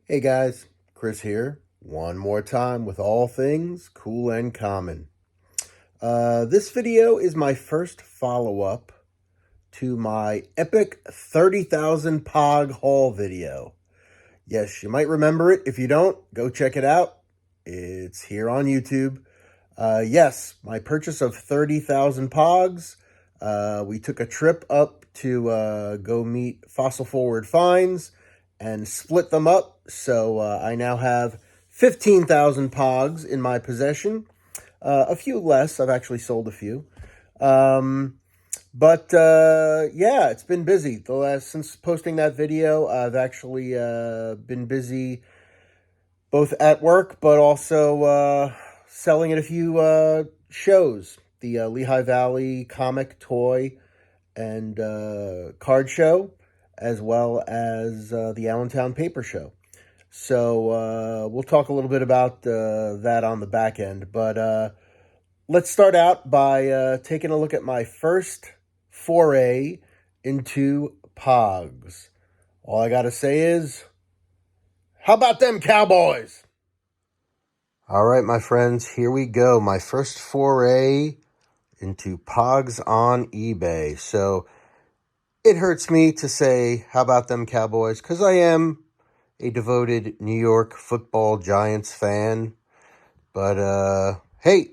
Hey guys, Chris here, one more time with all things cool and common. This video is my first follow-up to my epic 30,000 POG haul video. Yes, you might remember it. If you don't, go check it out. It's here on YouTube. Yes, my purchase of 30,000 POGs. We took a trip up to go meet Fossil Forward Finds and split them up. So I now have 15,000 POGs in my possession. A few less. I've actually sold a few. Yeah, it's been busy. Since posting that video, I've actually been busy both at work, but also selling at a few shows. The Lehigh Valley Comic, Toy, and Card Show, as well as the Allentown Paper Show. So we'll talk a little bit about that on the back end. But let's start out by taking a look at my first foray into POGs. All I got to say is, how about them Cowboys? All right, my friends, here we go. My first foray into POGs on eBay. So it hurts me to say, how about them Cowboys? Because I am a devoted New York Football Giants fan. But hey,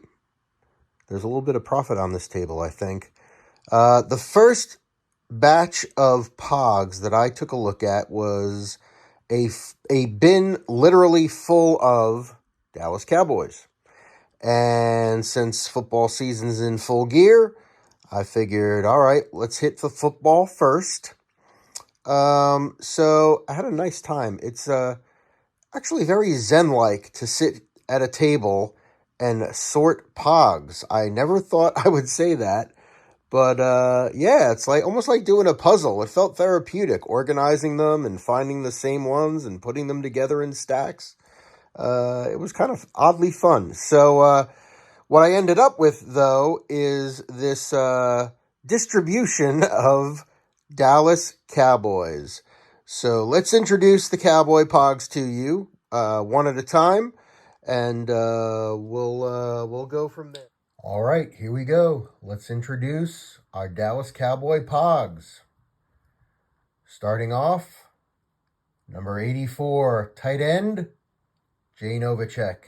there's a little bit of profit on this table, I think. The first batch of POGs that I took a look at was a bin literally full of Dallas Cowboys. And since football season's in full gear, I figured, all right, let's hit the football first. So I had a nice time. It's actually very zen-like to sit at a table and sort POGs. I never thought I would say that. But yeah, it's like almost like doing a puzzle. It felt therapeutic, organizing them and finding the same ones and putting them together in stacks. It was kind of oddly fun. So what I ended up with, though, is this distribution of Dallas Cowboys. So let's introduce the Cowboy Pogs to you one at a time, and we'll go from there. All right, here we go. Let's introduce our Dallas Cowboy Pogs. Starting off, number 84, tight end, Jay Novacek.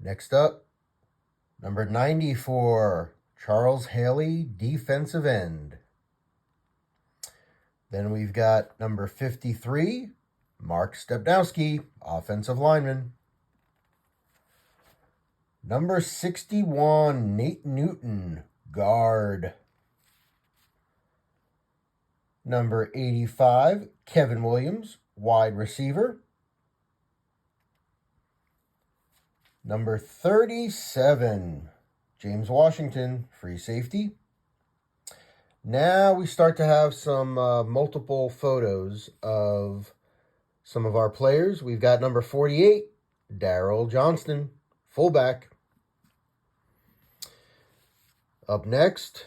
Next up, number 94, Charles Haley, defensive end. Then we've got number 53, Mark Stepnowski, offensive lineman. Number 61, Nate Newton, guard. Number 85, Kevin Williams, wide receiver. Number 37, James Washington, free safety. Now we start to have some multiple photos of some of our players. We've got number 48, Darryl Johnston, fullback. Up next,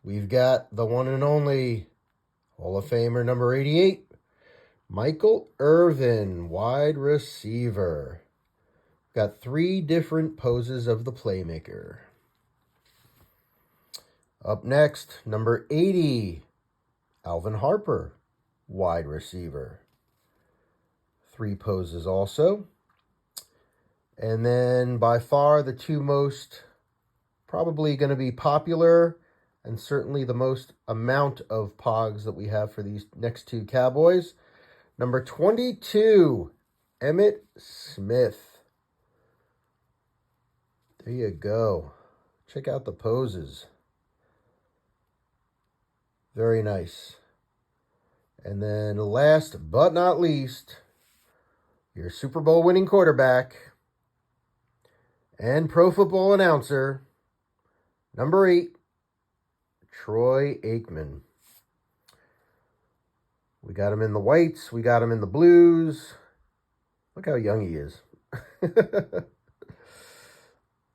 we've got the one and only Hall of Famer number 88, Michael Irvin, wide receiver. Got three different poses of the playmaker. Up next, number 80, Alvin Harper, wide receiver. Three poses also. And then by far the two most probably going to be popular and certainly the most amount of POGs that we have for these next two Cowboys. Number 22, Emmitt Smith. There you go. Check out the poses. Very nice. And then last but not least, your Super Bowl winning quarterback and pro football announcer, number 8, Troy Aikman. We got him in the whites. We got him in the blues. Look how young he is.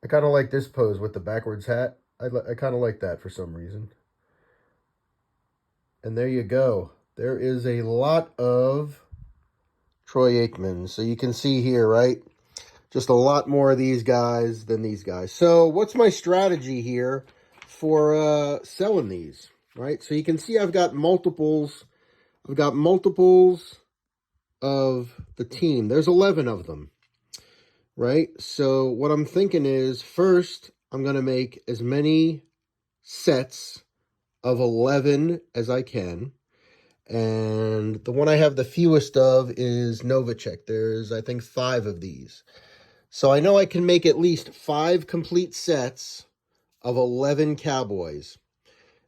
I kind of like this pose with the backwards hat. I kind of like that for some reason. And there you go. There is a lot of Troy Aikman. So you can see here, right? Just a lot more of these guys than these guys. So what's my strategy here for selling these, right? So you can see I've got multiples. I've got multiples of the team. There's 11 of them, right? So what I'm thinking is, first, I'm going to make as many sets of 11 as I can. And the one I have the fewest of is Novacek. There's, I think, 5 of these. So I know I can make at least 5 complete sets of 11 Cowboys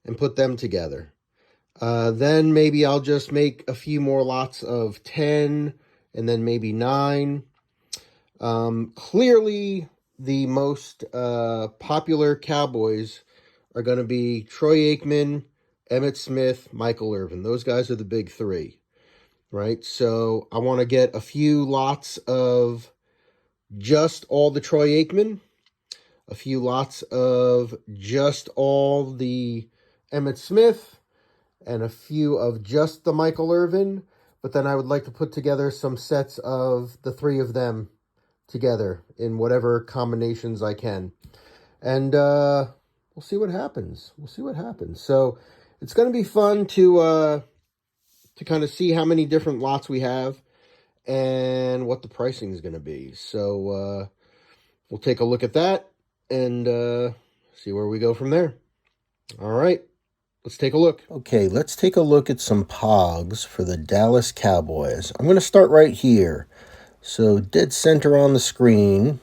and put them together. Then maybe I'll just make a few more lots of 10 and then maybe 9. Clearly, the most popular Cowboys are going to be Troy Aikman, Emmitt Smith, Michael Irvin. Those guys are the big 3, right? So I want to get a few lots of just all the Troy Aikman, a few lots of just all the Emmitt Smith, and a few of just the Michael Irvin. But then I would like to put together some sets of the 3 of them together in whatever combinations I can. And we'll see what happens. We'll see what happens. So it's going to be fun to kind of see how many different lots we have and what the pricing is going to be. So we'll take a look at that and see where we go from there. All right, let's take a look. Okay, let's take a look at some POGs for the Dallas Cowboys. I'm going to start right here. So dead center on the screen,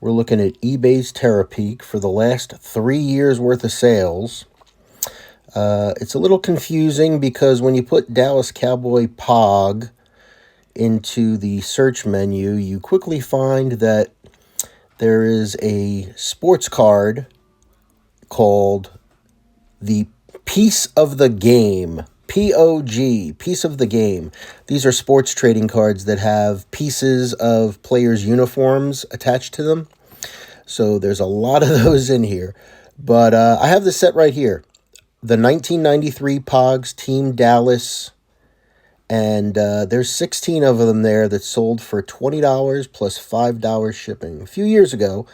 we're looking at eBay's TerraPeak for the last 3 years worth of sales. It's a little confusing because when you put Dallas Cowboy POG into the search menu, you quickly find that there is a sports card called the Piece of the Game, POG, Piece of the Game. These are sports trading cards that have pieces of players' uniforms attached to them. So there's a lot of those in here. But I have this set right here. The 1993 POGS Team Dallas. And there's 16 of them there that sold for $20 plus $5 shipping a few years ago.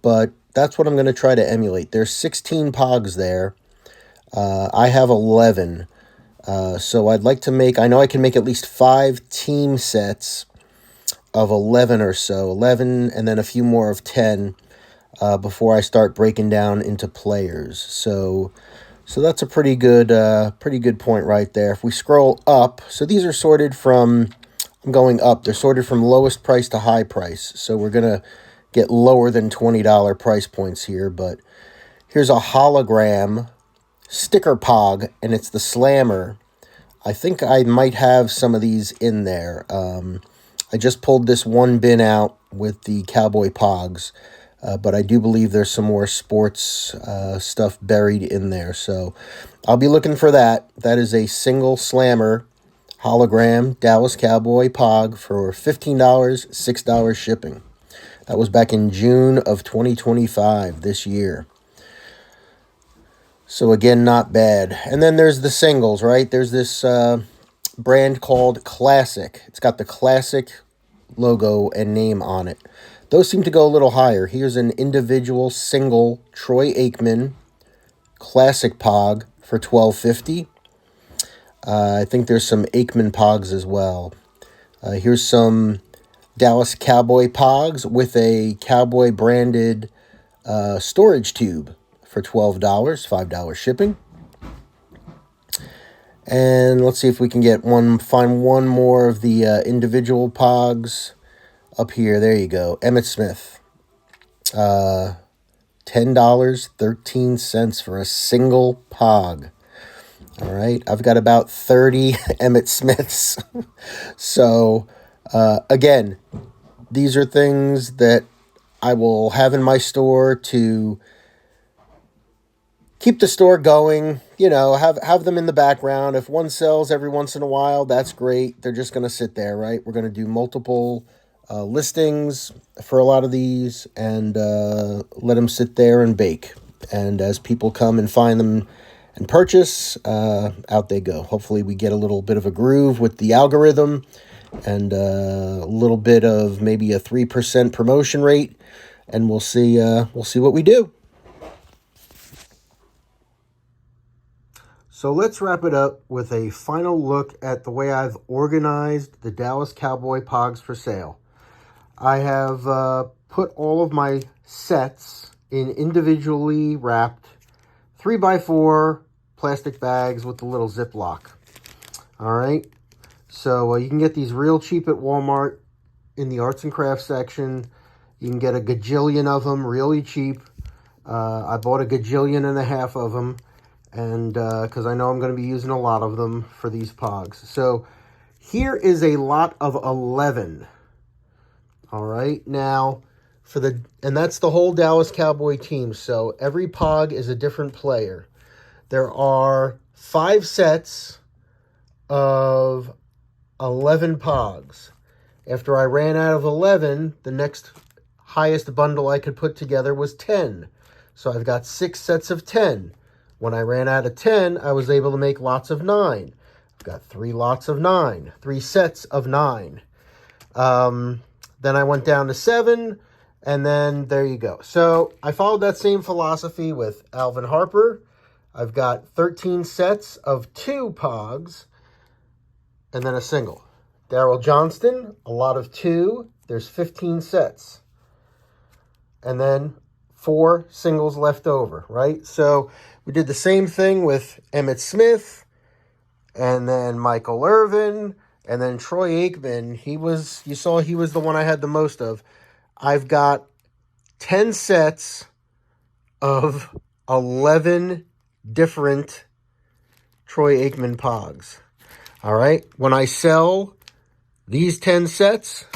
But that's what I'm going to try to emulate. There's 16 POGs there. I have 11. So I'd like to make, I know I can make at least 5 team sets of 11 or so. 11 and then a few more of 10 before I start breaking down into players. So that's a pretty good point right there. If we scroll up, so these are sorted from, I'm going up. They're sorted from lowest price to high price. So we're going to get lower than $20 price points here. But here's a hologram sticker POG, and it's the Slammer. I think I might have some of these in there. I just pulled this one bin out with the Cowboy POGs. But I do believe there's some more sports stuff buried in there. So I'll be looking for that. That is a single Slammer hologram Dallas Cowboy POG for $15, $6 shipping. That was back in June of 2025, this year. So again, not bad. And then there's the singles, right? There's this brand called Classic. It's got the Classic logo and name on it. Those seem to go a little higher. Here's an individual single Troy Aikman Classic POG for $12.50. I think there's some Aikman POGs as well. Here's some Dallas Cowboy POGs with a Cowboy branded storage tube for $12, $5 shipping. And let's see if we can find one more of the individual POGs. Up here, there you go. Emmitt Smith. $10.13 for a single POG. All right. I've got about 30 Emmitt Smiths. So, again, these are things that I will have in my store to keep the store going. You know, have them in the background. If one sells every once in a while, that's great. They're just going to sit there, right? We're going to do multiple listings for a lot of these and let them sit there and bake. And as people come and find them and purchase, out they go. Hopefully we get a little bit of a groove with the algorithm and a little bit of maybe a 3% promotion rate, and we'll see what we do. So let's wrap it up with a final look at the way I've organized the Dallas Cowboy POGs for sale. I have put all of my sets in individually wrapped 3x4 plastic bags with the little Ziploc. All right. So you can get these real cheap at Walmart in the arts and crafts section. You can get a gajillion of them really cheap. I bought a gajillion and a half of them, and because I know I'm going to be using a lot of them for these POGs. So here is a lot of 11. All right, now and that's the whole Dallas Cowboy team. So every POG is a different player. There are 5 sets of 11 POGs. After I ran out of 11, the next highest bundle I could put together was 10. So I've got 6 sets of 10. When I ran out of 10, I was able to make lots of 9. I've got 3 lots of 9, 3 sets of 9. Then I went down to 7, and then there you go. So I followed that same philosophy with Alvin Harper. I've got 13 sets of 2 POGs, and then a single. Daryl Johnston, a lot of 2. There's 15 sets. And then 4 singles left over, right? So we did the same thing with Emmitt Smith, and then Michael Irvin, and then Troy Aikman. You saw he was the one I had the most of. I've got 10 sets of 11 different Troy Aikman POGs. All right. When I sell these 10 sets,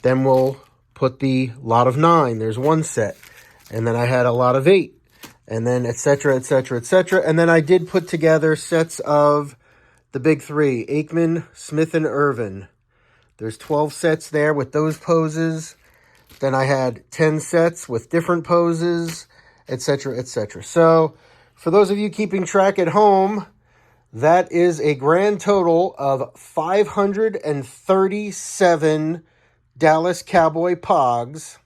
then we'll put the lot of 9. There's 1 set. And then I had a lot of 8. And then et cetera, et cetera, et cetera. And then I did put together sets of the big 3, Aikman, Smith, and Irvin. There's 12 sets there with those poses. Then I had 10 sets with different poses, et cetera, et cetera. So for those of you keeping track at home, that is a grand total of 537 Dallas Cowboy POGs,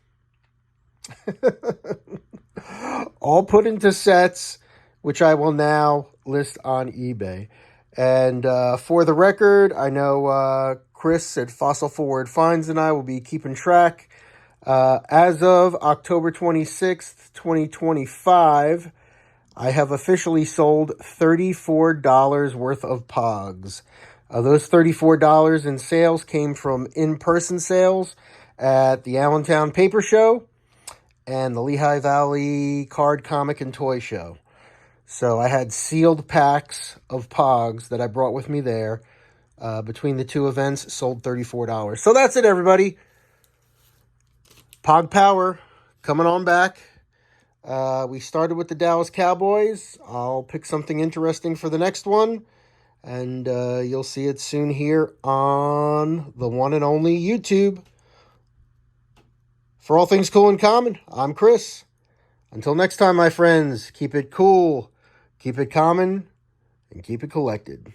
all put into sets, which I will now list on eBay. And for the record, I know Chris at Fossil Forward Finds and I will be keeping track. As of October 26th, 2025, I have officially sold $34 worth of POGs. Those $34 in sales came from in-person sales at the Allentown Paper Show and the Lehigh Valley Card, Comic, and Toy Show. So I had sealed packs of POGs that I brought with me there. Between the 2 events, sold $34. So that's it, everybody. POG Power coming on back. We started with the Dallas Cowboys. I'll pick something interesting for the next one. And you'll see it soon here on the one and only YouTube. For all things cool and common, I'm Chris. Until next time, my friends, keep it cool, keep it common, and keep it collected.